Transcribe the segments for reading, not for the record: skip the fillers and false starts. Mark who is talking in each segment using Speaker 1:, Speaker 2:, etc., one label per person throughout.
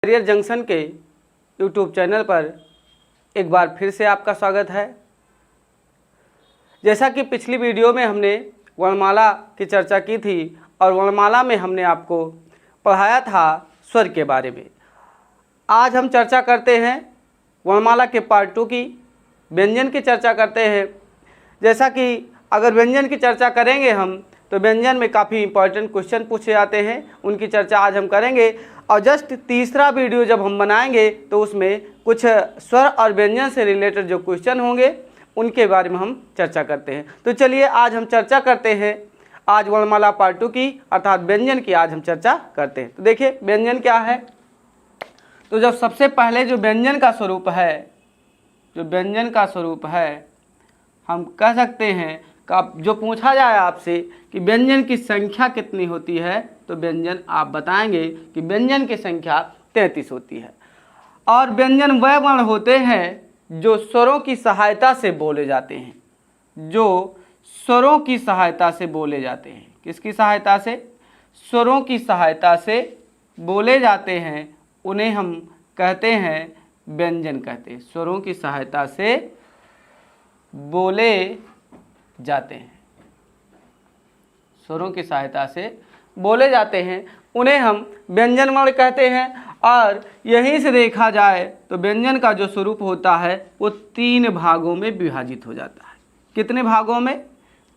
Speaker 1: Career junction के YouTube channel पर एक बार फिर से आपका स्वागत है। जैसा कि पिछली वीडियो में हमने वर्णमाला की चर्चा की थी और वर्णमाला में हमने आपको पढ़ाया था स्वर के बारे में। आज हम चर्चा करते हैं वर्णमाला के पार्ट 2 की, व्यंजन की चर्चा करते हैं। जैसा कि अगर व्यंजन की चर्चा करेंगे हम तो व्यंजन में काफ़ी इंपॉर्टेंट क्वेश्चन पूछे जाते हैं, उनकी चर्चा आज हम करेंगे। और जस्ट तीसरा वीडियो जब हम बनाएंगे तो उसमें कुछ स्वर और व्यंजन से रिलेटेड जो क्वेश्चन होंगे उनके बारे में हम चर्चा करते हैं। तो चलिए आज हम चर्चा करते हैं आज वर्णमाला पार्ट 2 की, अर्थात व्यंजन की आज हम चर्चा करते हैं। तो देखिए व्यंजन क्या है। तो जब सबसे पहले जो व्यंजन का स्वरूप है, हम कह सकते हैं कि जो पूछा जाए आपसे कि व्यंजन की संख्या कितनी होती है, तो व्यंजन आप बताएंगे कि व्यंजन की संख्या 33 होती है। और व्यंजन वह वर्ण होते हैं जो स्वरों की सहायता से बोले जाते हैं, जो स्वरों की सहायता से बोले जाते हैं। किसकी सहायता से? स्वरों की सहायता से बोले जाते हैं, उन्हें हम कहते हैं व्यंजन कहते हैं। स्वरों की सहायता से बोले जाते हैं, स्वरों की सहायता से बोले जाते हैं, उन्हें हम व्यंजन वर्ण कहते हैं। और यहीं से देखा जाए तो व्यंजन का जो स्वरूप होता है वो 3 भागों में विभाजित हो जाता है। कितने भागों में?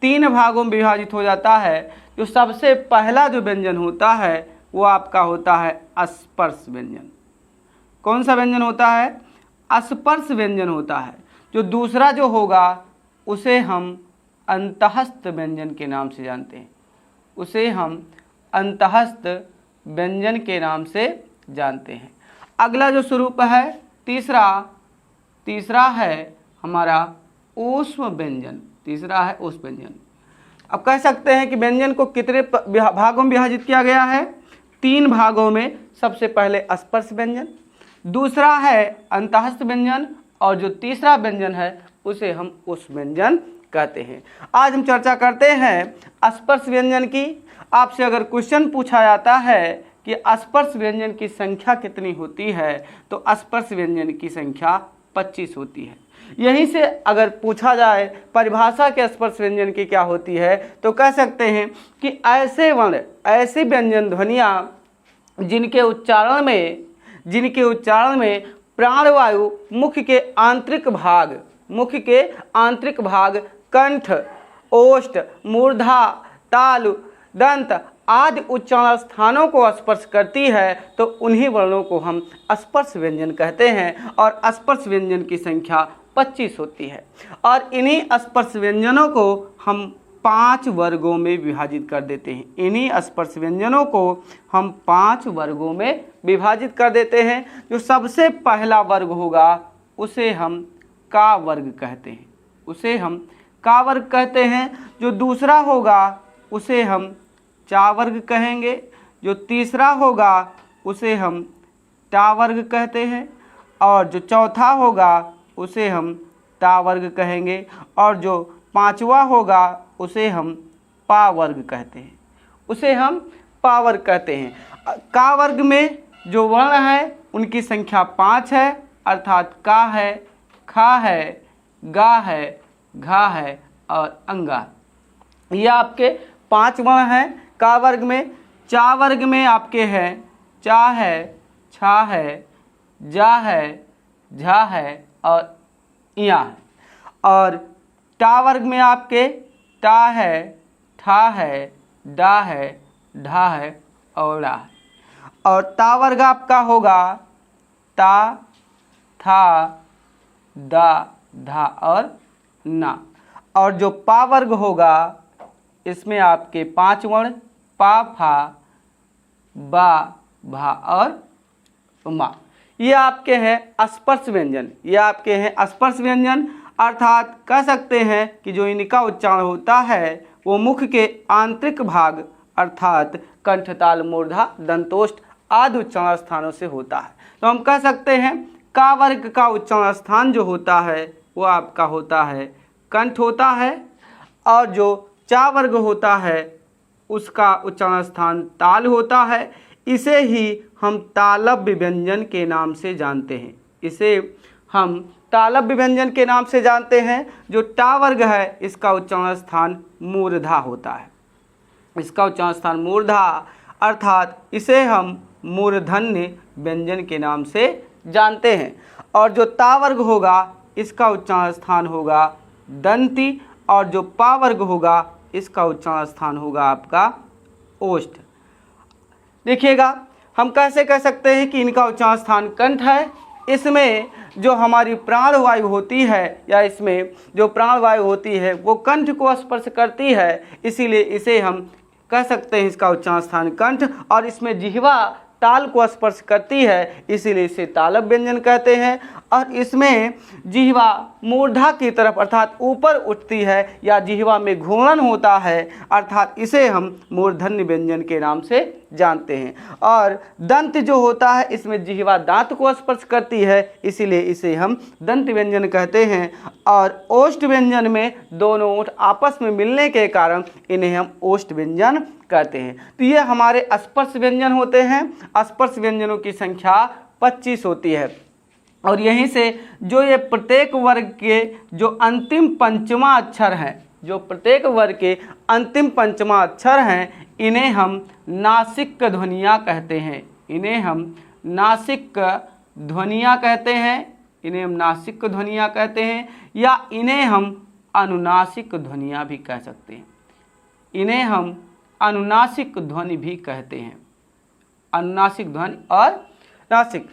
Speaker 1: 3 भागों में विभाजित हो जाता है। जो सबसे पहला जो व्यंजन होता है वो आपका होता है स्पर्श व्यंजन। कौन सा व्यंजन होता है? स्पर्श व्यंजन होता है। जो दूसरा जो होगा उसे हम अंतःस्थ व्यंजन के नाम से जानते हैं, उसे हम अंतःस्थ व्यंजन के नाम से जानते हैं। अगला जो स्वरूप है तीसरा है हमारा ऊष्म व्यंजन। तीसरा है ऊष्म व्यंजन। अब कह सकते हैं कि व्यंजन को कितने भागों में विभाजित किया गया है? 3 भागों में। सबसे पहले स्पर्श व्यंजन, दूसरा है अंतःस्थ व्यंजन, और जो तीसरा व्यंजन है उसे हम ऊष्म व्यंजन कहते हैं। आज हम चर्चा करते हैं स्पर्श व्यंजन की। आपसे अगर क्वेश्चन पूछा जाता है कि स्पर्श व्यंजन की संख्या कितनी होती है, तो स्पर्श व्यंजन की संख्या 25 होती है। यहीं से अगर पूछा जाए परिभाषा के स्पर्श व्यंजन की क्या होती है, तो कह सकते हैं कि ऐसे वर्ण, ऐसी व्यंजन ध्वनियाँ जिनके उच्चारण में प्राणवायु मुख के आंतरिक भाग कंठ, ओष्ठ, मूर्धा, तालु, दंत आदि उच्चारण स्थानों को स्पर्श करती है, तो उन्हीं वर्णों को हम स्पर्श व्यंजन कहते हैं। और स्पर्श व्यंजन की संख्या 25 होती है। और इन्हीं स्पर्श व्यंजनों को हम 5 वर्गों में विभाजित कर देते हैं। इन्हीं स्पर्श व्यंजनों को हम 5 वर्गों में विभाजित कर देते हैं। जो सबसे पहला वर्ग होगा उसे हम का वर्ग कहते हैं, जो दूसरा होगा उसे हम चा वर्ग कहेंगे, जो तीसरा होगा उसे हम टा वर्ग कहते हैं, और जो चौथा होगा उसे हम ता वर्ग कहेंगे, और जो 5वां होगा उसे हम पा वर्ग कहते हैं। का वर्ग में जो वर्ण है उनकी संख्या 5 है, अर्थात का है, खा है, गा है, घा है और अंगा। ये आपके 5 वर्ण हैं का वर्ग में। चा वर्ग में आपके हैं चा है, छा है, जा है, झा है और या है। और टा वर्ग में आपके टा है, ठा है, डा है, ढा है और ड़ा है। और ता वर्ग आपका होगा ता, था, दा, धा और ना। और जो पा वर्ग होगा इसमें आपके 5 वर्ण पा, फा, बा, भा और मा। ये आपके हैं स्पर्श व्यंजन। अर्थात कह सकते हैं कि जो इनका उच्चारण होता है वो मुख के आंतरिक भाग अर्थात कंठताल, मूर्धा, दंतोष्ठ आदि उच्चारण स्थानों से होता है। तो हम कह सकते हैं का वर्ग का उच्चारण स्थान जो होता है वो आपका होता है कंठ होता है, और जो चा वर्ग होता है उसका उच्चारण स्थान ताल होता है। इसे ही हम तालव्य व्यंजन के नाम से जानते हैं। इसे हम तालव्य व्यंजन के नाम से जानते हैं। जो टा वर्ग है इसका उच्चारण स्थान मूर्धा होता है। इसका उच्चारण स्थान मूर्धा, अर्थात इसे हम मूर्धन्य व्यंजन के नाम से जानते हैं। और जो ता वर्ग होगा इसका उच्चारण स्थान होगा दंती, और जो पा वर्ग होगा इसका उच्चारण स्थान होगा आपका ओष्ठ। देखिएगा, हम कैसे कह सकते हैं कि इनका उच्चारण स्थान कंठ है। इसमें जो हमारी प्राणवायु होती है, या इसमें जो प्राणवायु होती है वो कंठ को स्पर्श करती है, इसीलिए इसे हम कह सकते हैं इसका उच्चारण स्थान कंठ। और इसमें जिह्वा ताल को स्पर्श करती है, इसीलिए इसे तालव्य व्यंजन कहते हैं। और इसमें जिह्वा मूर्धा की तरफ अर्थात ऊपर उठती है, या जिह्वा में घूर्णन होता है, अर्थात इसे हम मूर्धन्य व्यंजन के नाम से जानते हैं। और दंत जो होता है इसमें जिह्वा दांत को स्पर्श करती है, इसीलिए इसे हम दंत व्यंजन कहते हैं। और ओष्ठ व्यंजन में दोनों ओठ आपस में मिलने के कारण इन्हें हम ओष्ठ व्यंजन कहते हैं। तो ये हमारे स्पर्श व्यंजन होते हैं। स्पर्श व्यंजनों की संख्या 25 होती है। और यहीं से जो ये प्रत्येक वर्ग के जो अंतिम पंचमा अक्षर हैं, जो प्रत्येक वर्ग के अंतिम पंचमा अक्षर हैं, इन्हें हम नासिक ध्वनियाँ कहते हैं। इन्हें हम नासिक ध्वनियाँ कहते हैं। इन्हें हम नासिक ध्वनियाँ कहते हैं, या इन्हें हम अनुनासिक ध्वनियाँ भी कह सकते हैं। इन्हें हम अनुनासिक ध्वनि भी कहते हैं। अनुनासिक ध्वनि और नासिक।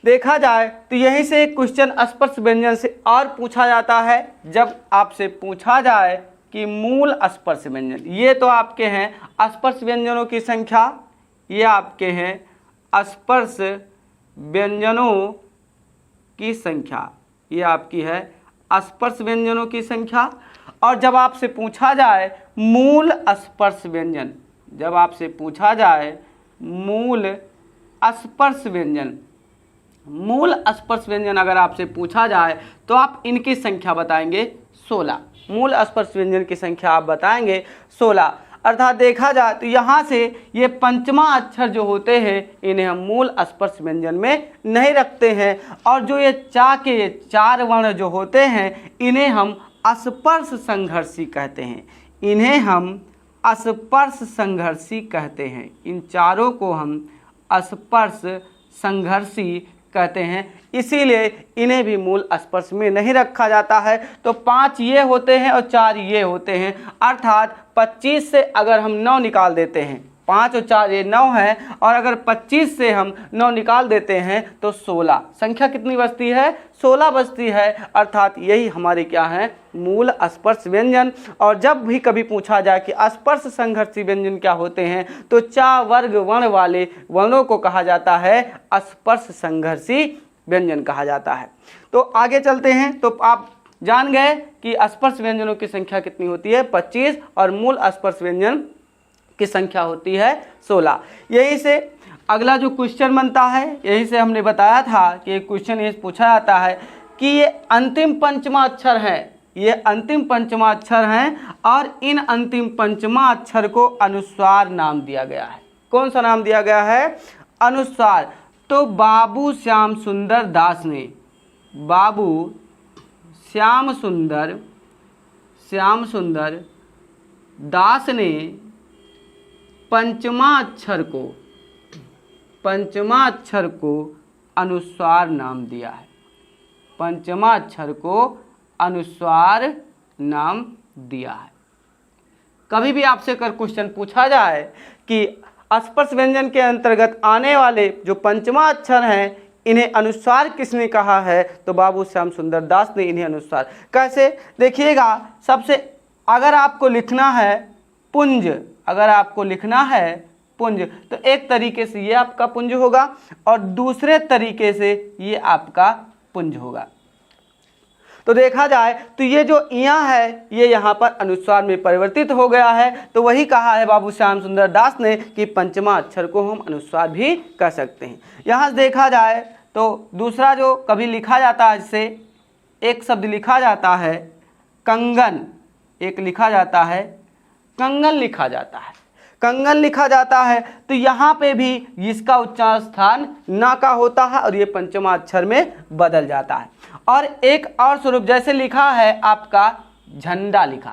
Speaker 1: देखा जाए तो यहीं से क्वेश्चन स्पर्श व्यंजन से और पूछा जाता है। जब आपसे पूछा जाए कि मूल स्पर्श व्यंजन, ये तो आपके हैं स्पर्श व्यंजनों की संख्या, ये आपके हैं स्पर्श व्यंजनों की संख्या, ये आपकी है स्पर्श व्यंजनों की संख्या। और जब आपसे पूछा जाए मूल स्पर्श व्यंजन, जब आपसे पूछा जाए मूल स्पर्श व्यंजन, मूल स्पर्श व्यंजन अगर आपसे पूछा जाए तो आप इनकी संख्या बताएंगे 16। मूल स्पर्श व्यंजन की संख्या आप बताएंगे 16। अर्थात देखा जाए तो यहाँ से ये पंचमा अक्षर जो होते हैं इन्हें हम मूल स्पर्श व्यंजन में नहीं रखते हैं। और जो ये चा के ये 4 वर्ण जो होते हैं इन्हें हम स्पर्श संघर्षी कहते हैं। इन्हें हम स्पर्श संघर्षी कहते हैं। इन चारों को हम स्पर्श संघर्षी कहते हैं, इसीलिए इन्हें भी मूल स्पर्श में नहीं रखा जाता है। तो 5 ये होते हैं और 4 ये होते हैं। अर्थात 25 से अगर हम 9 निकाल देते हैं, 5 और 4 ये 9 है, और अगर 25 से हम 9 निकाल देते हैं तो 16। संख्या कितनी बचती है? 16 बचती है। अर्थात यही हमारे क्या है? मूल स्पर्श व्यंजन। और जब भी कभी पूछा जाए कि स्पर्श संघर्षी व्यंजन क्या होते हैं तो चा वर्ग वर्ण वाले वर्णों को कहा जाता है स्पर्श संघर्षी व्यंजन कहा जाता है। तो आगे चलते हैं। तो आप जान गए कि स्पर्श व्यंजनों की संख्या कितनी होती है? 25, और मूल स्पर्श व्यंजन की संख्या होती है 16। यहीं से अगला जो क्वेश्चन बनता है, यहीं से हमने बताया था कि एक क्वेश्चन ये पूछा जाता है कि ये अंतिम पंचमा अक्षर हैं, ये अंतिम पंचमा अक्षर हैं, और इन अंतिम पंचमा अक्षर को अनुस्वार नाम दिया गया है। कौन सा नाम दिया गया है? अनुस्वार। तो बाबू श्याम सुंदर दास ने, बाबू श्याम सुंदर दास ने पंचमा अक्षर को अनुस्वार नाम दिया है। पंचमा अक्षर को अनुस्वार नाम दिया है। कभी भी आपसे अगर क्वेश्चन पूछा जाए कि स्पर्श व्यंजन के अंतर्गत आने वाले जो पंचमा अक्षर हैं इन्हें अनुस्वार किसने कहा है, तो बाबू श्याम सुंदर दास ने इन्हें अनुस्वार। कैसे? देखिएगा, सबसे अगर आपको लिखना है पुंज, अगर आपको लिखना है पुंज, तो एक तरीके से ये आपका पुंज होगा और दूसरे तरीके से ये आपका पुंज होगा। तो देखा जाए तो ये जो इया है ये यहाँ पर अनुस्वार में परिवर्तित हो गया है। तो वही कहा है बाबू श्याम सुंदर दास ने कि पंचमा अक्षर को हम अनुस्वार भी कह सकते हैं। यहाँ से देखा जाए तो दूसरा जो कभी लिखा जाता है, जैसे एक शब्द लिखा जाता है कंगन, एक लिखा जाता है कंगन लिखा जाता है। कंगन लिखा जाता है, तो यहाँ पे भी इसका उच्चारण स्थान ना का होता है और ये पंचमा अक्षर में बदल जाता है। और एक और स्वरूप जैसे लिखा है आपका झंडा, लिखा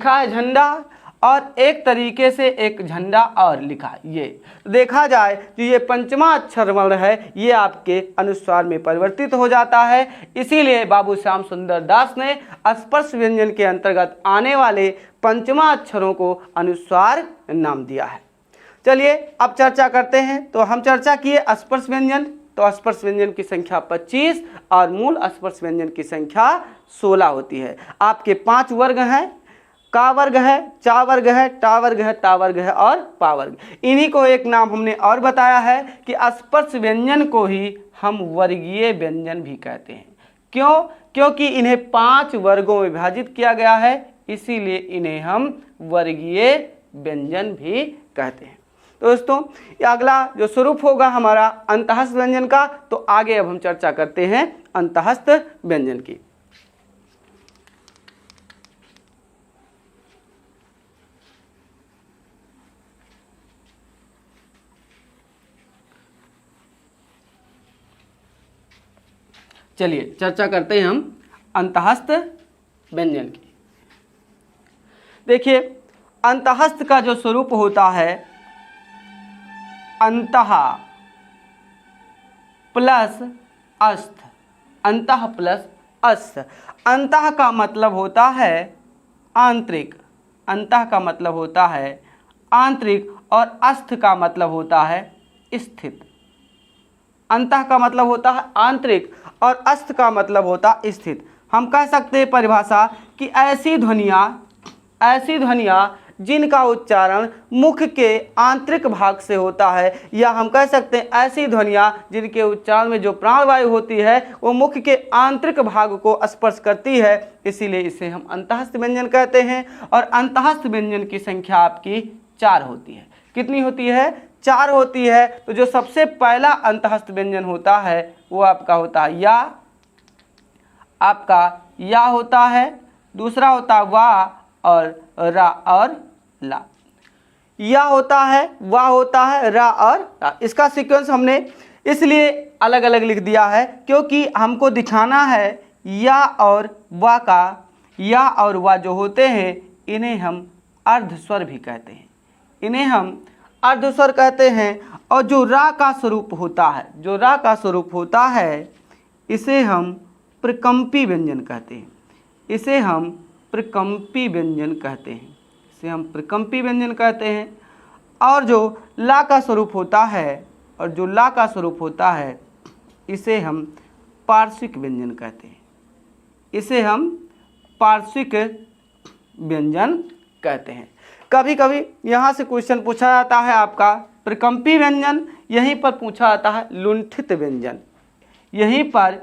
Speaker 1: है झंडा, और एक तरीके से एक झंडा और लिखा है। ये देखा जाए तो ये पंचमा अक्षर वर्ण है, ये आपके अनुस्वार में परिवर्तित हो जाता है। इसीलिए बाबू श्याम सुंदर दास ने स्पर्श व्यंजन के अंतर्गत आने वाले पंचमा अक्षरों को अनुस्वार नाम दिया है। चलिए अब चर्चा करते हैं। तो हम चर्चा किए स्पर्श व्यंजन, तो स्पर्श व्यंजन की संख्या 25 और मूल स्पर्श व्यंजन की संख्या 16 होती है। आपके 5 वर्ग हैं, का वर्ग है, चा वर्ग है, टा वर्ग है, ता वर्ग है और पा वर्ग। इन्हीं को एक नाम हमने और बताया है कि स्पर्श व्यंजन को ही हम वर्गीय व्यंजन भी कहते हैं। क्यों? क्योंकि इन्हें 5 वर्गों में विभाजित किया गया है, इसीलिए इन्हें हम वर्गीय व्यंजन भी कहते हैं। तो दोस्तों अगला जो स्वरूप होगा हमारा अंतःस्थ व्यंजन का, तो आगे अब हम चर्चा करते हैं अंतःस्थ व्यंजन की। चलिए चर्चा करते हैं हम अंतःस्थ व्यंजन की। देखिए अंतःस्थ का जो स्वरूप होता है अंतः प्लस अस्थ, अंतः प्लस अस्थ। अंतः का मतलब होता है आंतरिक, अंतः का मतलब होता है आंतरिक और अस्थ का मतलब होता है स्थित। अंतः का मतलब होता है आंतरिक और अस्थ का मतलब होता है स्थित। हम कह सकते हैं परिभाषा कि ऐसी ध्वनियाँ जिनका उच्चारण मुख के आंतरिक भाग से होता है, या हम कह सकते हैं ऐसी ध्वनियाँ जिनके उच्चारण में जो प्राणवायु होती है वो मुख के आंतरिक भाग को स्पर्श करती है, इसीलिए इसे हम अंतःस्थ व्यंजन कहते हैं। और अंतःस्थ व्यंजन की संख्या आपकी 4 होती है। कितनी होती है? 4 होती है। तो जो सबसे पहला अंतःस्थ व्यंजन होता है वो आपका होता है या, आपका या होता है, दूसरा होता है वा और रा और ला। या होता है, वा होता है, रा और ला। इसका सीक्वेंस हमने इसलिए अलग अलग लिख दिया है क्योंकि हमको दिखाना है या और वा का, या और वा जो होते हैं इन्हें हम अर्धस्वर भी कहते हैं, इन्हें हम अर्धस्वर कहते हैं। और जो रा का स्वरूप होता है, जो रा का स्वरूप होता है इसे हम प्रकंपी व्यंजन कहते हैं, इसे हम प्रकंपी व्यंजन कहते हैं, इसे हम प्रकंपी व्यंजन कहते हैं। और जो ला का स्वरूप होता है, और जो ला का स्वरूप होता है इसे हम पार्श्विक व्यंजन कहते हैं, इसे हम पार्श्विक व्यंजन कहते हैं। कभी कभी यहाँ से क्वेश्चन पूछा जाता है आपका प्रकंपी व्यंजन, यहीं पर पूछा जाता है लुंठित व्यंजन, यहीं पर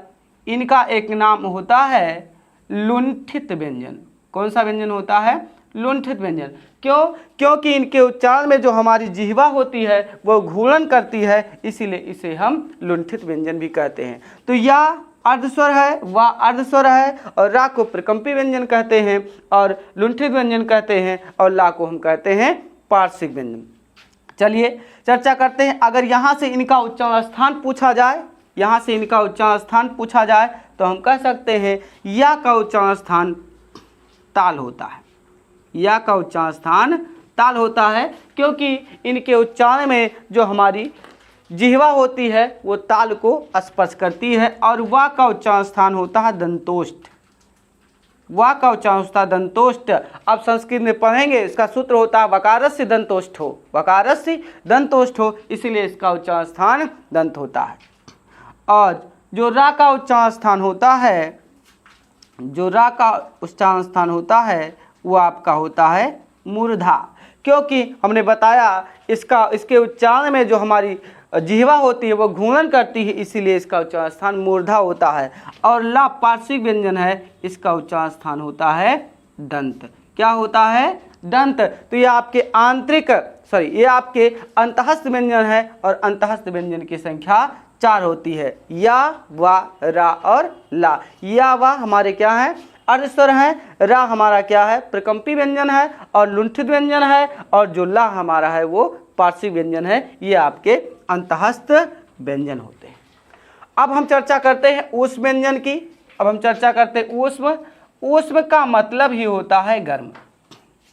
Speaker 1: इनका एक नाम होता है लुंठित व्यंजन। कौन सा व्यंजन होता है? लुंठित व्यंजन। क्यों? क्योंकि इनके उच्चारण में जो हमारी जिह्वा होती है वो घूर्णन करती है, इसीलिए इसे हम लुंठित व्यंजन भी कहते हैं। तो या अर्धस्वर है, वा अर्धस्वर है, और रा को प्रकंपी व्यंजन कहते हैं और लुंठित व्यंजन कहते हैं, और ला को हम कहते हैं पार्श्विक व्यंजन। चलिए चर्चा करते हैं। अगर यहाँ से इनका उच्चारण स्थान पूछा जाए, यहाँ से इनका उच्चारण स्थान पूछा जाए तो हम कह सकते हैं या का उच्चारण स्थान ताल होता है, या का उच्चारण स्थान ताल होता है, क्योंकि इनके उच्चारण में जो हमारी जिह्वा होती है वो ताल को स्पर्श करती है। और वा का उच्चारण स्थान होता है दंतोष्ठ, वा का उच्चारण होता है दंतोष्ठ। अब संस्कृत में पढ़ेंगे, इसका सूत्र होता है वकारस्य दंतोष्ठ हो, वकारस्य दंतोष्ठ हो, इसीलिए इसका उच्चारण स्थान दंत होता है। और जो रा का उच्चारण स्थान होता है, जो रा का उच्चारण स्थान होता है वो आपका होता है मूर्धा, क्योंकि हमने बताया इसके उच्चारण में जो हमारी जिह्वा होती है वो घूर्णन करती है, इसीलिए इसका उच्चारण स्थान मूर्धा होता है। और ला पार्श्विक व्यंजन है, इसका उच्चारण स्थान होता है दंत। क्या होता है? दंत। तो ये आपके ये आपके अंतःस्थ व्यंजन है, और अंतःस्थ व्यंजन की संख्या 4 होती है, या, वा, रा और ला। या वा हमारे क्या है? अर्धस्वर है। रा हमारा क्या है, प्रकंपी व्यंजन है और लुंठित व्यंजन है, और जो ला हमारा है वो पार्श्विक व्यंजन है। ये आपके अंतःस्थ व्यंजन होते हैं। अब हम चर्चा करते हैं ऊष्म व्यंजन की। अब हम चर्चा करते हैं ऊष्म। ऊष्म का मतलब ही होता है गर्म।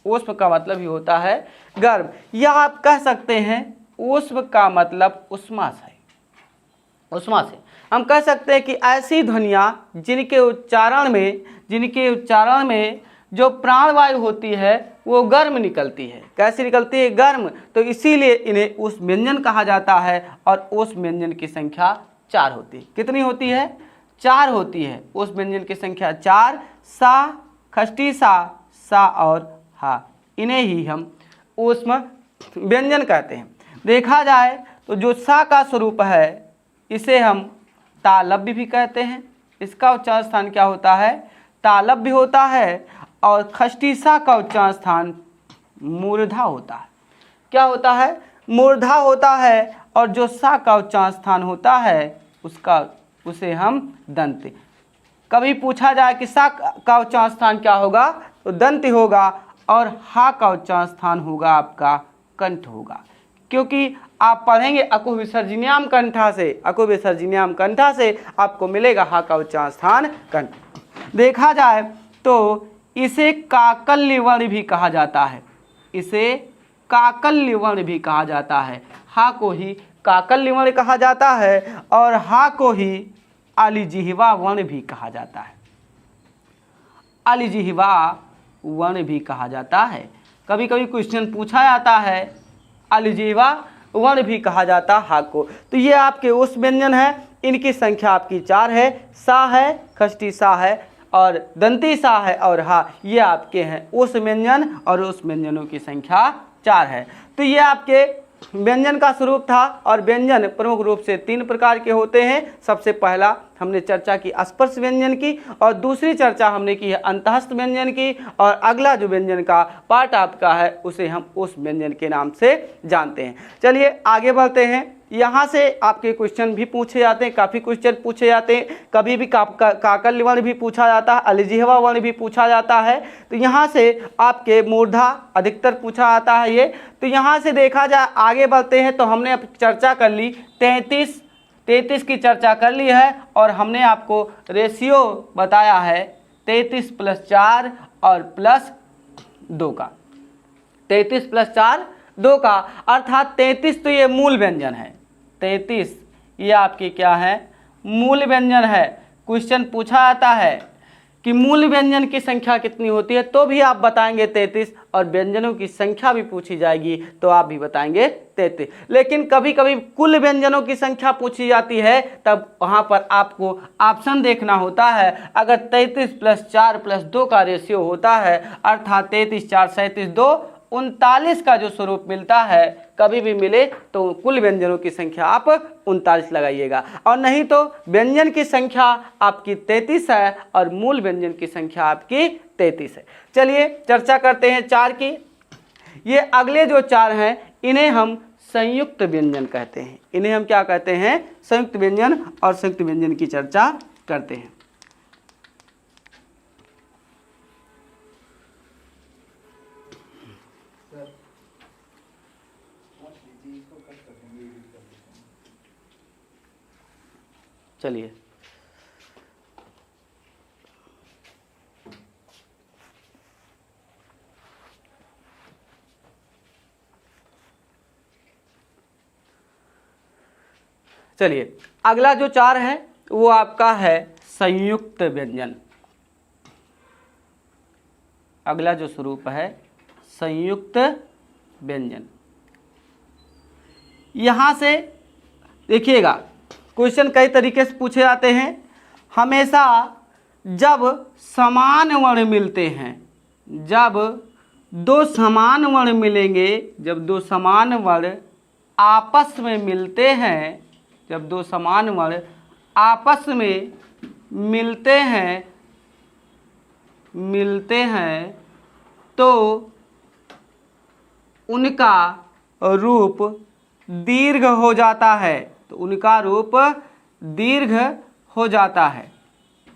Speaker 1: ऊष्म का मतलब ही होता है गर्म, या आप कह सकते हैं ऊष्म का मतलब उष्मा से। उष्मा से हम कह सकते हैं कि ऐसी ध्वनियाँ जिनके उच्चारण में जो प्राणवायु होती है वो गर्म निकलती है। कैसी निकलती है, गर्म। तो इसीलिए इन्हें ऊष्म व्यंजन कहा जाता है। और ऊष्म व्यंजन की संख्या 4 होती है। कितनी होती है, 4 होती है। ऊष्म व्यंजन की संख्या 4। सा, खष्टी सा और हा, इन्हें ही हम ऊष्म व्यंजन कहते हैं। देखा जाए तो जो सा का स्वरूप है इसे हम तालव्य भी कहते हैं। इसका उच्चारण स्थान क्या होता है, तालव्य होता है। और खष्टी सा का उच्चारण स्थान मूर्धा होता है। क्या होता है, मूर्धा होता है। और जो सा का उच्चारण स्थान होता है उसे हम दंत। कभी पूछा जाए कि सा का उच्चारण स्थान क्या होगा, तो दंत होगा। और हा का उच्चारण स्थान होगा आपका कंठ होगा। क्योंकि आप पढ़ेंगे अकु विसर्जनीयाम कंठा से, अकु विसर्जनीयाम कंठा से आपको मिलेगा हा का उच्चारण स्थान कंठ। देखा जाए तो इसे काकल्य वर्ण भी कहा जाता है। इसे काकल्य वर्ण भी कहा जाता है। हा को ही काकल्य वर्ण कहा जाता है और हा को ही अलिजिह्वा वर्ण भी कहा जाता है। अलिजिह्वा वर्ण भी कहा जाता है। कभी कभी क्वेश्चन पूछा जाता है अलिजिह्वा वर्ण भी कहा जाता हा को। तो ये आपके ऊष्म व्यंजन है। इनकी संख्या आपकी 4 है। सा है, खष्टी सा है और दंती सा है और हा, ये आपके हैं ऊष्म व्यंजन। और ऊष्म व्यंजनों की संख्या 4 है। तो ये आपके व्यंजन का स्वरूप था। और व्यंजन प्रमुख रूप से 3 प्रकार के होते हैं। सबसे पहला हमने चर्चा की स्पर्श व्यंजन की, और दूसरी चर्चा हमने की है अंतःस्थ व्यंजन की, और अगला जो व्यंजन का पार्ट आपका है उसे हम उस व्यंजन के नाम से जानते हैं। चलिए आगे बढ़ते हैं। यहाँ से आपके क्वेश्चन भी पूछे जाते हैं, काफ़ी क्वेश्चन पूछे जाते हैं। कभी भी काकल्य वर्ण भी पूछा जाता है, अलिजिह्वा वर्ण भी पूछा जाता है। तो यहाँ से आपके मूर्धा अधिकतर पूछा जाता है ये। तो यहाँ से देखा जाए, आगे बढ़ते हैं तो हमने अब चर्चा कर ली 33 की चर्चा कर ली है। और हमने आपको रेशियो बताया है 33 + 4 और +2 का। 33 + 4 2 का, अर्थात 33 तो ये मूल व्यंजन है। 33 ये आपकी क्या है, मूल व्यंजन है। क्वेश्चन पूछा जाता है कि मूल व्यंजन की संख्या कितनी होती है, तो भी आप बताएंगे 33। और व्यंजनों की संख्या भी पूछी जाएगी तो आप भी बताएंगे 33। लेकिन कभी कभी कुल व्यंजनों की संख्या पूछी जाती है, तब वहाँ पर आपको ऑप्शन देखना होता है। अगर 33 + 4 + 2 का रेशियो होता है, अर्थात 33 4 37 2 39 का जो स्वरूप मिलता है, कभी भी मिले तो कुल व्यंजनों की संख्या आप 39 लगाइएगा। और नहीं तो व्यंजन की संख्या आपकी 33 है और मूल व्यंजन की संख्या आपकी 33 है। चलिए चर्चा करते हैं 4 की। ये अगले जो 4 हैं इन्हें हम संयुक्त व्यंजन कहते हैं। इन्हें हम क्या कहते हैं, संयुक्त व्यंजन। और संयुक्त व्यंजन की चर्चा करते हैं। चलिए अगला जो 4 है वो आपका है संयुक्त व्यंजन। अगला जो स्वरूप है संयुक्त व्यंजन। यहाँ से देखिएगा क्वेश्चन कई तरीके से पूछे जाते हैं। हमेशा जब समान वर्ण मिलते हैं, जब 2 समान वर्ण मिलेंगे, जब 2 समान वर्ण आपस में मिलते हैं, जब 2 समान वर्ण आपस में मिलते हैं तो उनका रूप दीर्घ हो जाता है। तो उनका रूप दीर्घ हो जाता है।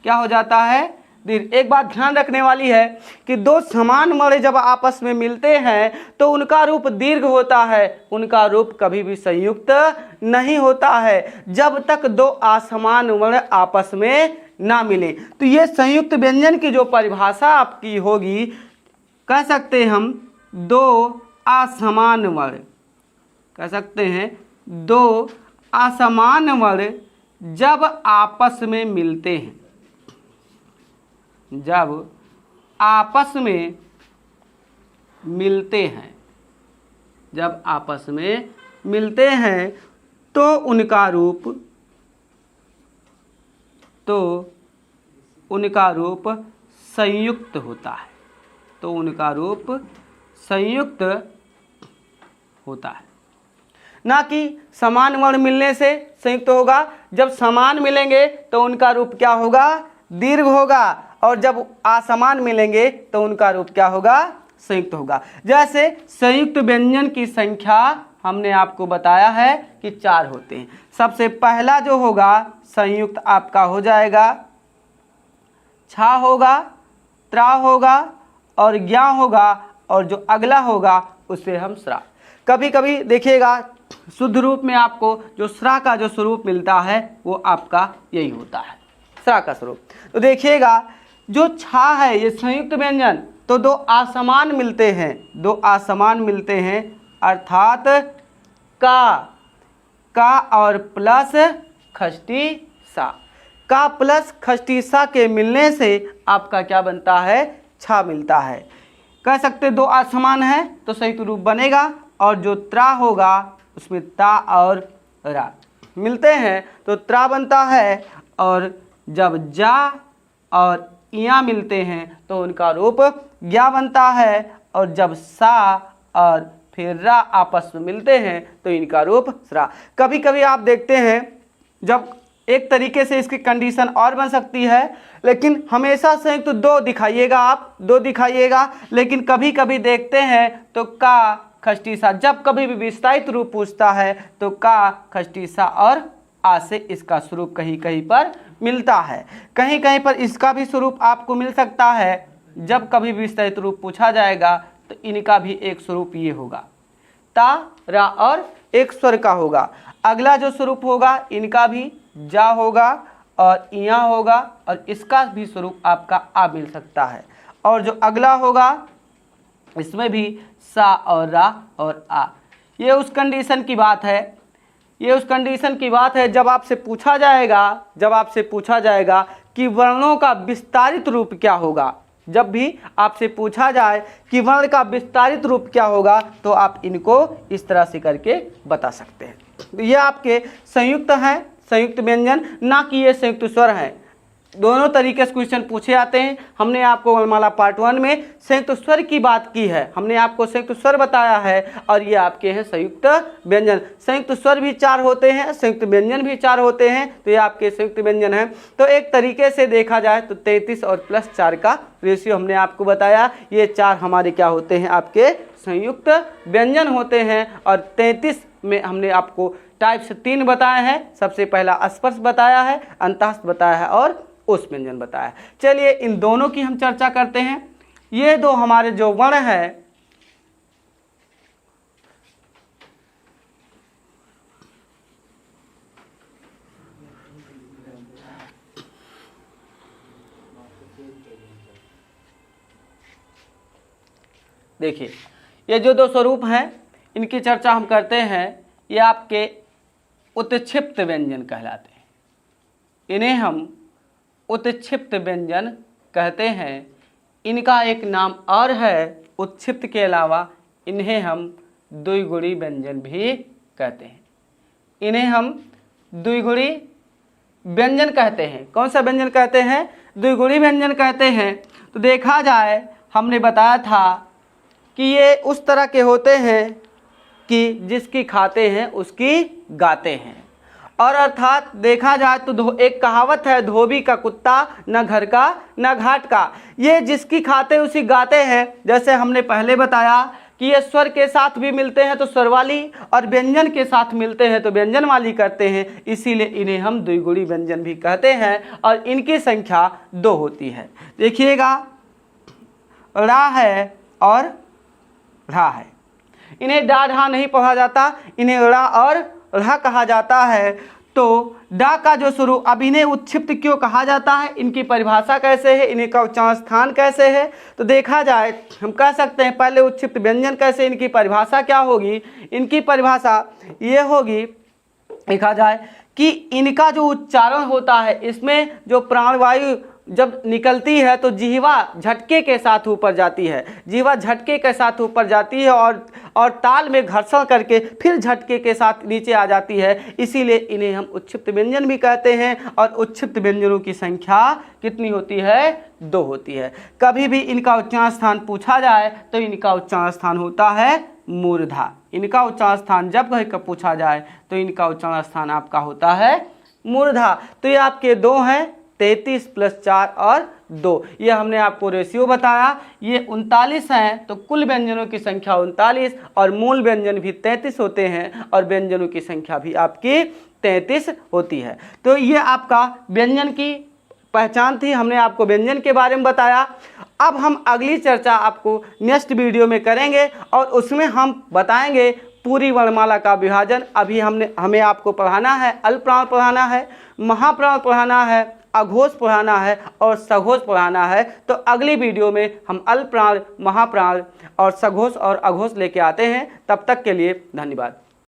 Speaker 1: क्या हो जाता है, दीर्घ। एक बात ध्यान रखने वाली है कि दो समान वर्ण जब आपस में मिलते हैं तो उनका रूप दीर्घ होता है, उनका रूप कभी भी संयुक्त नहीं होता है जब तक दो असमान वर्ण आपस में ना मिले। तो ये संयुक्त व्यंजन की जो परिभाषा आपकी होगी, कह सकते हैं हम दो असमान वर्ण, कह सकते हैं दो असमान वर्ण जब आपस में मिलते हैं, जब आपस में मिलते हैं, जब आपस में मिलते हैं तो उनका रूप संयुक्त होता है, तो उनका रूप संयुक्त होता है। ना कि समान वर्ण मिलने से संयुक्त होगा, जब समान मिलेंगे तो उनका रूप क्या होगा, दीर्घ होगा, और जब असमान मिलेंगे तो उनका रूप क्या होगा, संयुक्त होगा। जैसे संयुक्त व्यंजन की संख्या हमने आपको बताया है कि 4 होते हैं। सबसे पहला जो होगा संयुक्त आपका हो जाएगा छा होगा, त्रा होगा और ज्ञा होगा, और जो अगला होगा उसे हम स्रा। कभी कभी देखिएगा शुद्ध रूप में आपको जो स्रा का जो स्वरूप मिलता है वो आपका यही होता है, स्रा का स्वरूप। तो देखिएगा जो छा है ये संयुक्त व्यंजन, तो दो असमान मिलते हैं, दो असमान मिलते हैं, अर्थात का और प्लस खष्टी सा, का प्लस खष्टी सा के मिलने से आपका क्या बनता है, छा मिलता है। कह सकते दो असमान है तो संयुक्त रूप बनेगा, और जो त्रा होगा उसमें ता और रा मिलते हैं तो त्रा बनता है, और जब जा और इया मिलते हैं तो उनका रूप ज्ञा बनता है, और जब सा और फिर रा आपस में मिलते हैं तो इनका रूप स्रा। कभी कभी आप देखते हैं जब एक तरीके से इसकी कंडीशन और बन सकती है, लेकिन हमेशा संयुक्त तो दो दिखाइएगा, आप दो दिखाइएगा, लेकिन कभी कभी देखते हैं तो का खष्टी सा, जब कभी भी विस्तारित रूप पूछता है तो का खष्टी सा और आ से इसका स्वरूप कहीं कहीं पर मिलता है। कहीं कहीं पर इसका भी स्वरूप आपको मिल सकता है। जब कभी भी विस्तारित रूप पूछा जाएगा तो इनका भी एक स्वरूप ये होगा, ता रा और एक स्वर का होगा। अगला जो स्वरूप होगा इनका भी जा होगा और इया होगा, और इसका भी स्वरूप आपका आ मिल सकता है। और जो अगला होगा इसमें भी सा और रा और आ। ये उस कंडीशन की बात है, ये उस कंडीशन की बात है जब आपसे पूछा जाएगा, जब आपसे पूछा जाएगा कि वर्णों का विस्तारित रूप क्या होगा। जब भी आपसे पूछा जाए कि वर्ण का विस्तारित रूप क्या होगा तो आप इनको इस तरह से करके बता सकते हैं। तो ये आपके संयुक्त हैं, संयुक्त व्यंजन, ना कि ये संयुक्त स्वर हैं। दोनों तरीके से क्वेश्चन पूछे जाते हैं। हमने आपको वर्णमाला पार्ट 1 में संयुक्त स्वर की बात की है, हमने आपको संयुक्त स्वर बताया है, और ये आपके हैं संयुक्त व्यंजन। संयुक्त स्वर भी 4 होते हैं, संयुक्त व्यंजन भी 4 होते हैं, तो ये आपके संयुक्त व्यंजन हैं। तो एक तरीके से देखा जाए तो 33 और प्लस 4 का रेशियो हमने आपको बताया। ये 4 हमारे क्या होते हैं, आपके संयुक्त व्यंजन होते हैं। और 33 में हमने आपको टाइप्स 3 बताए हैं। सबसे पहला स्पर्श बताया है, अंतःस्थ बताया है और उस व्यंजन बताया। चलिए इन दोनों की हम चर्चा करते हैं। ये दो हमारे जो वर्ण है, देखिए ये जो दो स्वरूप हैं इनकी चर्चा हम करते हैं। ये आपके उत्क्षिप्त व्यंजन कहलाते हैं, इन्हें हम उत्क्षिप्त व्यंजन कहते हैं। इनका एक नाम और है उत्क्षिप्त के अलावा इन्हें हम द्विगुणी व्यंजन भी कहते हैं। इन्हें हम द्विगुणी व्यंजन कहते हैं। कौन सा व्यंजन कहते हैं, द्विगुणी व्यंजन कहते हैं। तो देखा जाए हमने बताया था कि ये उस तरह के होते हैं कि जिसकी खाते हैं उसकी गाते हैं। और अर्थात देखा जाए तो एक कहावत है, धोबी का कुत्ता न घर का न घाट का। ये जिसकी खाते उसी गाते हैं। जैसे हमने पहले बताया कि ये स्वर के साथ भी मिलते हैं तो स्वर वाली, और व्यंजन के साथ मिलते हैं तो व्यंजन वाली करते हैं, इसीलिए इन्हें हम द्विगुणी व्यंजन भी कहते हैं और इनकी संख्या 2 होती है। देखिएगा, रा है और रा है, इन्हें डा ढा नहीं पढ़ा जाता, इन्हें रा और रा कहा जाता है। तो डा का जो शुरू, अब इन्हें उत्क्षिप्त क्यों कहा जाता है, इनकी परिभाषा कैसे है, इन्हें का उच्चारण स्थान कैसे है, तो देखा जाए हम कह सकते हैं पहले उत्क्षिप्त व्यंजन कैसे, इनकी परिभाषा क्या होगी। इनकी परिभाषा ये होगी, देखा जाए कि इनका जो उच्चारण होता है, इसमें जो प्राणवायु जब निकलती है तो जिह्वा झटके के साथ ऊपर जाती है, जिह्वा झटके के साथ ऊपर जाती है और ताल में घर्षण करके फिर झटके के साथ नीचे आ जाती है, इसीलिए इन्हें हम उत्क्षिप्त व्यंजन भी कहते हैं। और उत्क्षिप्त व्यंजनों की संख्या कितनी होती है, 2 होती है। कभी भी इनका उच्चारण स्थान पूछा जाए तो इनका उच्चारण स्थान होता है मूर्धा। इनका उच्चारण स्थान जब कहीं पूछा जाए तो इनका उच्चारण स्थान आपका होता है मूर्धा। तो ये आपके 2 हैं, 33 + 4 और 2, ये हमने आपको रेशियो बताया। ये 39 हैं, तो कुल व्यंजनों की संख्या 39 और मूल व्यंजन भी 33 होते हैं और व्यंजनों की संख्या भी आपकी 33 होती है। तो ये आपका व्यंजन की पहचान थी, हमने आपको व्यंजन के बारे में बताया। अब हम अगली चर्चा आपको नेक्स्ट वीडियो में करेंगे और उसमें हम बताएंगे पूरी वर्णमाला का विभाजन। अभी हमें आपको पढ़ाना है, अल्पप्राण पढ़ाना है, महाप्राण पढ़ाना है, अघोष पढ़ाना है और सघोष पढ़ाना है। तो अगली वीडियो में हम अल्पप्राण, महाप्राण और सघोष और अघोष लेके आते हैं। तब तक के लिए धन्यवाद।